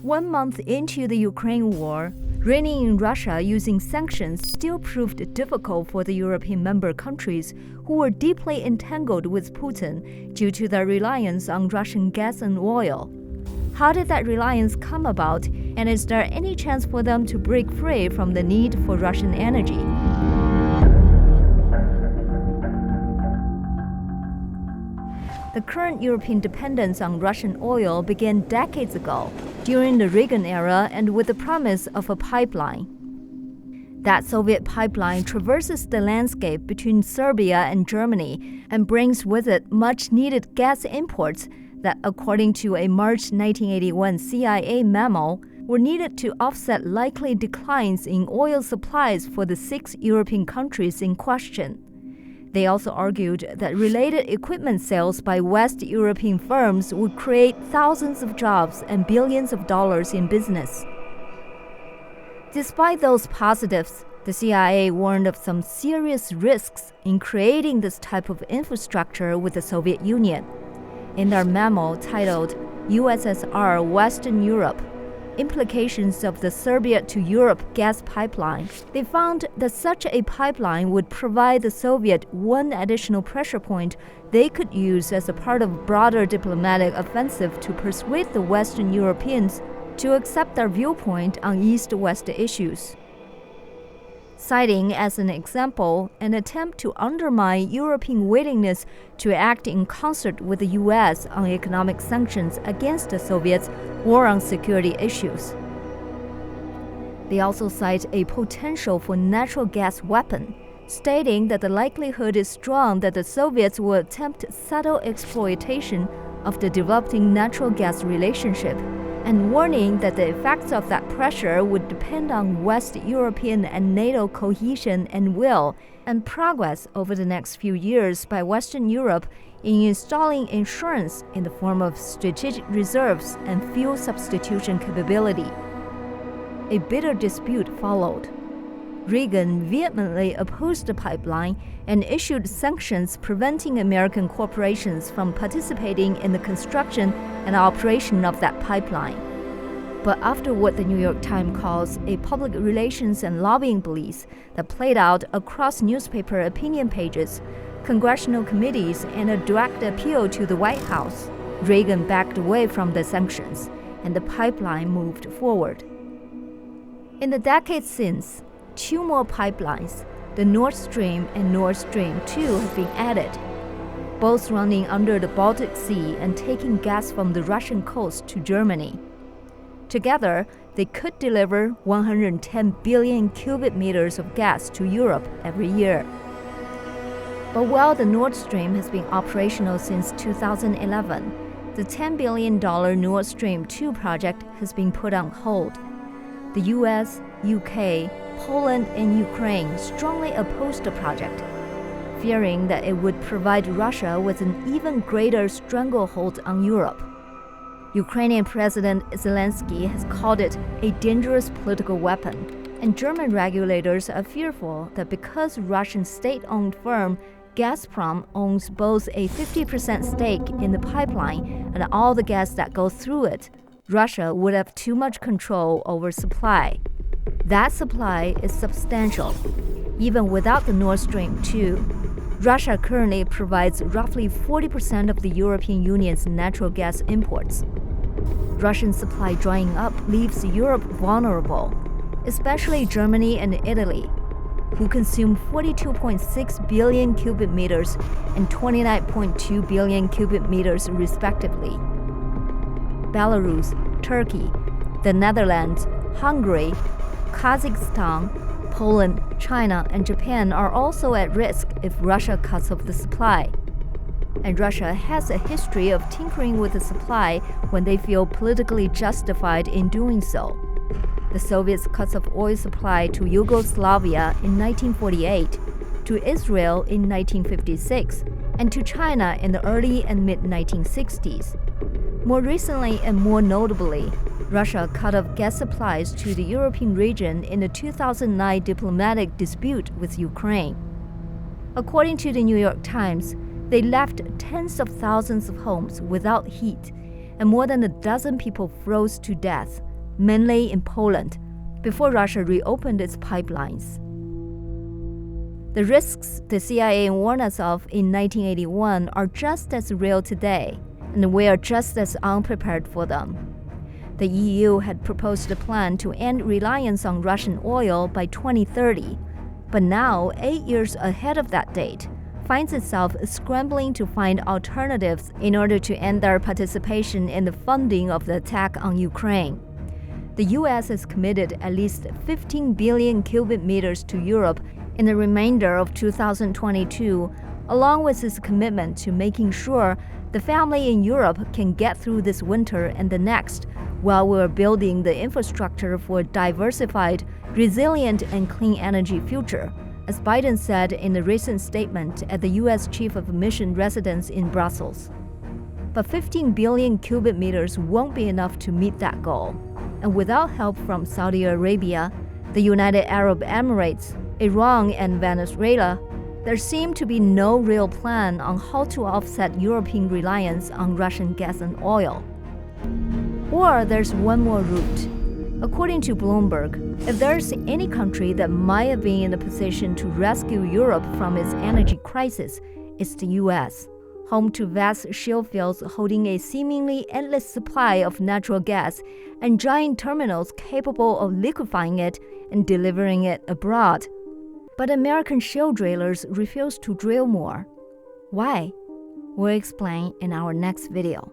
1 month into the Ukraine war, reigning in Russia using sanctions still proved difficult for the European member countries who were deeply entangled with Putin due to their reliance on Russian gas and oil. How did that reliance come about, and is there any chance for them to break free from the need for Russian energy? The current European dependence on Russian oil began decades ago, during the Reagan era and with the promise of a pipeline. That Soviet pipeline traverses the landscape between Serbia and Germany and brings with it much-needed gas imports that, according to a March 1981 CIA memo, were needed to offset likely declines in oil supplies for the 6 European countries in question. They also argued that related equipment sales by West European firms would create thousands of jobs and billions of dollars in business. Despite those positives, the CIA warned of some serious risks in creating this type of infrastructure with the Soviet Union. In their memo titled USSR Western Europe, Implications of the Serbia to Europe Gas Pipeline, they found that such a pipeline would provide the Soviet one additional pressure point they could use as a part of a broader diplomatic offensive to persuade the Western Europeans to accept their viewpoint on East-West issues. Citing as an example an attempt to undermine European willingness to act in concert with the U.S. on economic sanctions against the Soviets or on security issues. They also cite a potential for natural gas weapon, stating that the likelihood is strong that the Soviets will attempt subtle exploitation of the developing natural gas relationship, and warning that the effects of that pressure would depend on West European and NATO cohesion and will and progress over the next few years by Western Europe in installing insurance in the form of strategic reserves and fuel substitution capability. A bitter dispute followed. Reagan vehemently opposed the pipeline and issued sanctions preventing American corporations from participating in the construction and operation of that pipeline. But after what the New York Times calls a public relations and lobbying blitz that played out across newspaper opinion pages, congressional committees, and a direct appeal to the White House, Reagan backed away from the sanctions, and the pipeline moved forward. In the decades since, 2 more pipelines, the Nord Stream and Nord Stream 2, have been added, both running under the Baltic Sea and taking gas from the Russian coast to Germany. Together, they could deliver 110 billion cubic meters of gas to Europe every year. But while the Nord Stream has been operational since 2011, the $10 billion Nord Stream 2 project has been put on hold. The US, UK, Poland, and Ukraine strongly opposed the project, fearing that it would provide Russia with an even greater stranglehold on Europe. Ukrainian President Zelensky has called it a dangerous political weapon, and German regulators are fearful that because Russian state-owned firm Gazprom owns both a 50% stake in the pipeline and all the gas that goes through it, Russia would have too much control over supply. That supply is substantial. Even without the Nord Stream 2, Russia currently provides roughly 40% of the European Union's natural gas imports. Russian supply drying up leaves Europe vulnerable, especially Germany and Italy, who consume 42.6 billion cubic meters and 29.2 billion cubic meters respectively. Belarus, Turkey, the Netherlands, Hungary, Kazakhstan, Poland, China, and Japan are also at risk if Russia cuts off the supply. And Russia has a history of tinkering with the supply when they feel politically justified in doing so. The Soviets cut off oil supply to Yugoslavia in 1948, to Israel in 1956, and to China in the early and mid-1960s. More recently and more notably, Russia cut off gas supplies to the European region in the 2009 diplomatic dispute with Ukraine. According to the New York Times, they left tens of thousands of homes without heat, and more than a dozen people froze to death, mainly in Poland, before Russia reopened its pipelines. The risks the CIA warned us of in 1981 are just as real today, and we are just as unprepared for them. The EU had proposed a plan to end reliance on Russian oil by 2030, but now, 8 years ahead of that date, finds itself scrambling to find alternatives in order to end their participation in the funding of the attack on Ukraine. The US has committed at least 15 billion cubic meters to Europe in the remainder of 2022, along with its commitment to making sure the family in Europe can get through this winter and the next, while we're building the infrastructure for a diversified, resilient, and clean energy future, as Biden said in a recent statement at the U.S. Chief of Mission residence in Brussels. But 15 billion cubic meters won't be enough to meet that goal. And without help from Saudi Arabia, the United Arab Emirates, Iran, and Venezuela, there seemed to be no real plan on how to offset European reliance on Russian gas and oil. Or there's one more route. According to Bloomberg, if there's any country that might have been in a position to rescue Europe from its energy crisis, it's the US, home to vast shale fields holding a seemingly endless supply of natural gas and giant terminals capable of liquefying it and delivering it abroad. But American shale drillers refuse to drill more. Why? We'll explain in our next video.